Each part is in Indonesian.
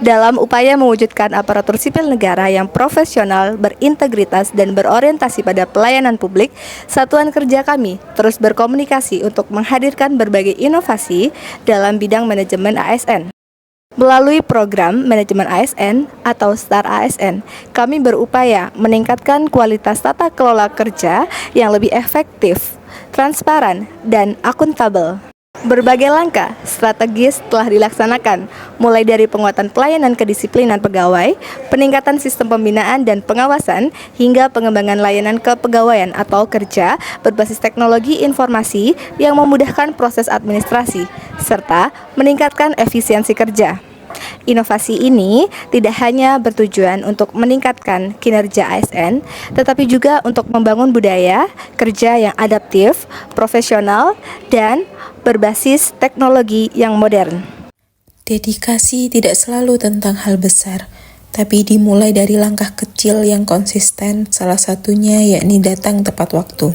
Dalam upaya mewujudkan aparatur sipil negara yang profesional, berintegritas, dan berorientasi pada pelayanan publik, Satuan Kerja kami terus berkomunikasi untuk menghadirkan berbagai inovasi dalam bidang manajemen ASN. Melalui program manajemen ASN atau STAR ASN, kami berupaya meningkatkan kualitas tata kelola kerja yang lebih efektif, transparan, dan akuntabel. Berbagai langkah strategis telah dilaksanakan, mulai dari penguatan pelayanan kedisiplinan pegawai, peningkatan sistem pembinaan dan pengawasan, hingga pengembangan layanan kepegawaian atau kerja berbasis teknologi informasi yang memudahkan proses administrasi, serta meningkatkan efisiensi kerja. Inovasi ini tidak hanya bertujuan untuk meningkatkan kinerja ASN, tetapi juga untuk membangun budaya kerja yang adaptif, profesional, dan berbasis teknologi yang modern. Dedikasi tidak selalu tentang hal besar, tapi dimulai dari langkah kecil yang konsisten, salah satunya yakni datang tepat waktu.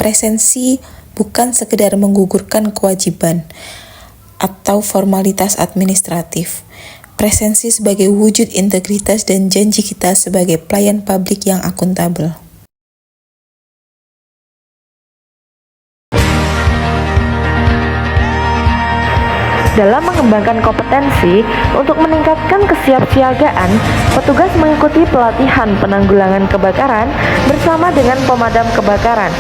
Presensi bukan sekedar menggugurkan kewajiban atau formalitas administratif. Presensi sebagai wujud integritas dan janji kita sebagai pelayan publik yang akuntabel. Dalam mengembangkan kompetensi untuk meningkatkan kesiapsiagaan, petugas mengikuti pelatihan penanggulangan kebakaran bersama dengan pemadam kebakaran.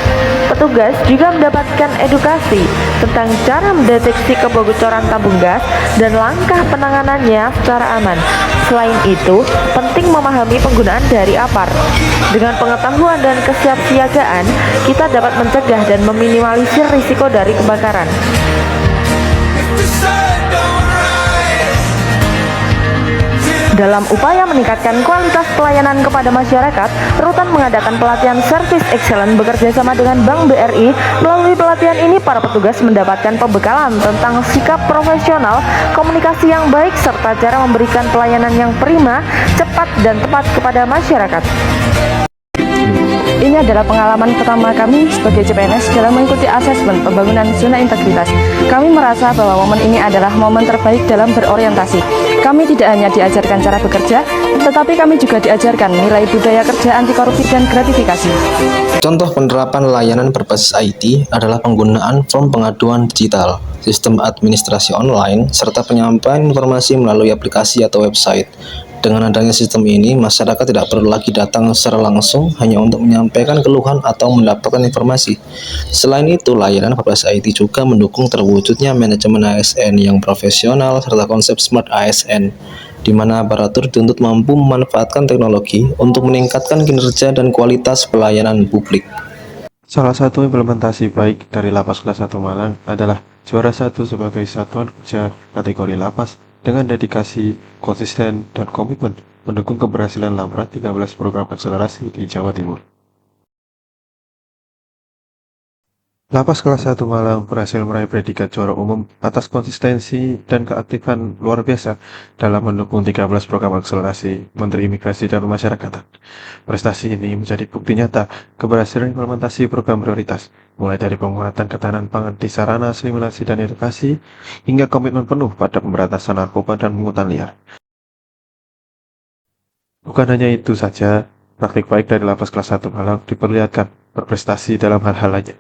Petugas juga mendapatkan edukasi tentang cara mendeteksi kebocoran tabung gas dan langkah penanganannya secara aman. Selain itu, penting memahami penggunaan dari APAR. Dengan pengetahuan dan kesiapsiagaan, kita dapat mencegah dan meminimalisir risiko dari kebakaran. Dalam upaya meningkatkan kualitas pelayanan kepada masyarakat, Rutan mengadakan pelatihan Service Excellence bekerja sama dengan Bank BRI. Melalui pelatihan ini, para petugas mendapatkan pembekalan tentang sikap profesional, komunikasi yang baik, serta cara memberikan pelayanan yang prima, cepat, dan tepat kepada masyarakat. Ini adalah pengalaman pertama kami sebagai CPNS dalam mengikuti asesmen pembangunan zona integritas. Kami merasa bahwa momen ini adalah momen terbaik dalam berorientasi. Kami tidak hanya diajarkan cara bekerja, tetapi kami juga diajarkan nilai budaya kerja anti korupsi dan gratifikasi. Contoh penerapan layanan berbasis IT adalah penggunaan form pengaduan digital, sistem administrasi online, serta penyampaian informasi melalui aplikasi atau website. Dengan adanya sistem ini, masyarakat tidak perlu lagi datang secara langsung hanya untuk menyampaikan keluhan atau mendapatkan informasi. Selain itu, layanan berbasis IT juga mendukung terwujudnya manajemen ASN yang profesional serta konsep Smart ASN, di mana aparatur dituntut mampu memanfaatkan teknologi untuk meningkatkan kinerja dan kualitas pelayanan publik. Salah satu implementasi baik dari Lapas Kelas 1 Malang adalah juara 1 sebagai satuan kerja kategori lapas dengan dedikasi, konsisten, dan komitmen mendukung keberhasilan Lamrat 13 program akselerasi di Jawa Timur. Lapas Kelas 1 Malang berhasil meraih predikat juara umum atas konsistensi dan keaktifan luar biasa dalam mendukung 13 program akselerasi Menteri Imigrasi dan Pemasyarakatan. Prestasi ini menjadi bukti nyata keberhasilan implementasi program prioritas, mulai dari penguatan ketahanan pangan di sarana asimilasi dan edukasi, hingga komitmen penuh pada pemberantasan narkoba dan pungutan liar. Bukan hanya itu saja, praktik baik dari Lapas Kelas 1 Malang diperlihatkan berprestasi dalam hal-hal lainnya.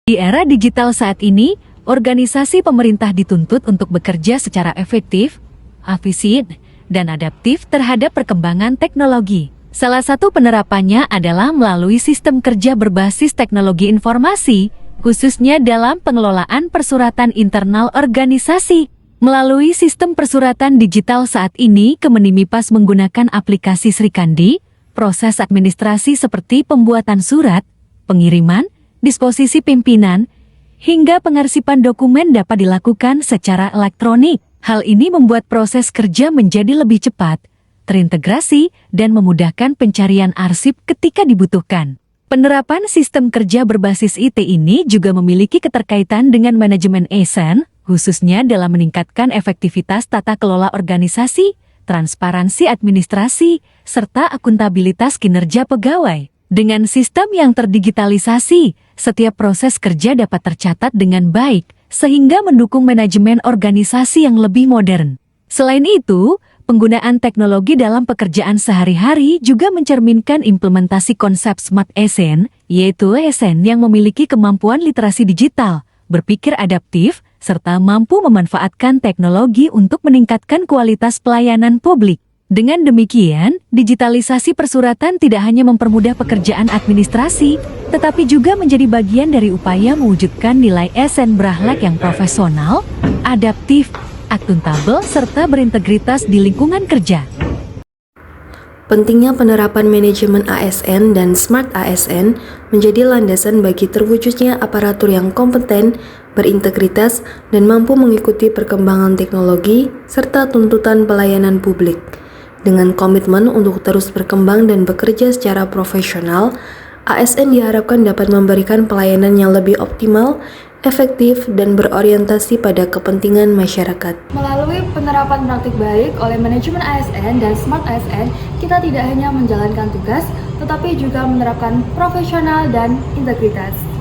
Di era digital saat ini, organisasi pemerintah dituntut untuk bekerja secara efektif, efisien, dan adaptif terhadap perkembangan teknologi. Salah satu penerapannya adalah melalui sistem kerja berbasis teknologi informasi, khususnya dalam pengelolaan persuratan internal organisasi. Melalui sistem persuratan digital saat ini, Kemenimipas menggunakan aplikasi Srikandi. Proses administrasi seperti pembuatan surat, pengiriman, disposisi pimpinan, hingga pengarsipan dokumen dapat dilakukan secara elektronik. Hal ini membuat proses kerja menjadi lebih cepat, terintegrasi, dan memudahkan pencarian arsip ketika dibutuhkan. Penerapan sistem kerja berbasis IT ini juga memiliki keterkaitan dengan manajemen ASN, khususnya dalam meningkatkan efektivitas tata kelola organisasi, transparansi administrasi, serta akuntabilitas kinerja pegawai. Dengan sistem yang terdigitalisasi, setiap proses kerja dapat tercatat dengan baik, sehingga mendukung manajemen organisasi yang lebih modern. Selain itu, penggunaan teknologi dalam pekerjaan sehari-hari juga mencerminkan implementasi konsep Smart ASN, yaitu ASN yang memiliki kemampuan literasi digital, berpikir adaptif, serta mampu memanfaatkan teknologi untuk meningkatkan kualitas pelayanan publik. Dengan demikian, digitalisasi persuratan tidak hanya mempermudah pekerjaan administrasi, tetapi juga menjadi bagian dari upaya mewujudkan nilai ASN berakhlak yang profesional, adaptif, akuntabel, serta berintegritas di lingkungan kerja. Pentingnya penerapan manajemen ASN dan Smart ASN menjadi landasan bagi terwujudnya aparatur yang kompeten, berintegritas, dan mampu mengikuti perkembangan teknologi serta tuntutan pelayanan publik. Dengan komitmen untuk terus berkembang dan bekerja secara profesional, ASN diharapkan dapat memberikan pelayanan yang lebih optimal, efektif, dan berorientasi pada kepentingan masyarakat. Melalui penerapan praktik baik oleh manajemen ASN dan Smart ASN, kita tidak hanya menjalankan tugas, tetapi juga menerapkan profesional dan integritas.